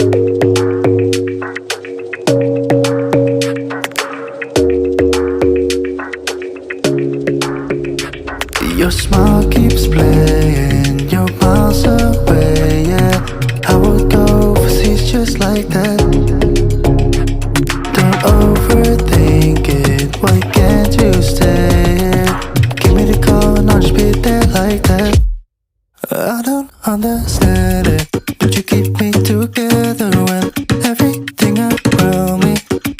Your smile keeps playing, you're miles away, yeah. I would go overseas just like that. Don't overthink it, why can't you stay here? Give me the call and I'll just be there like that. I don't understand it, but you keep me together when everything around me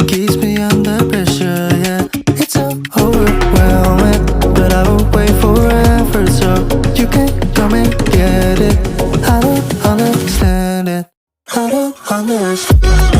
keeps me under pressure, yeah. It's so overwhelming, but I will wait forever so you can come and get it. I don't understand it, I don't understand.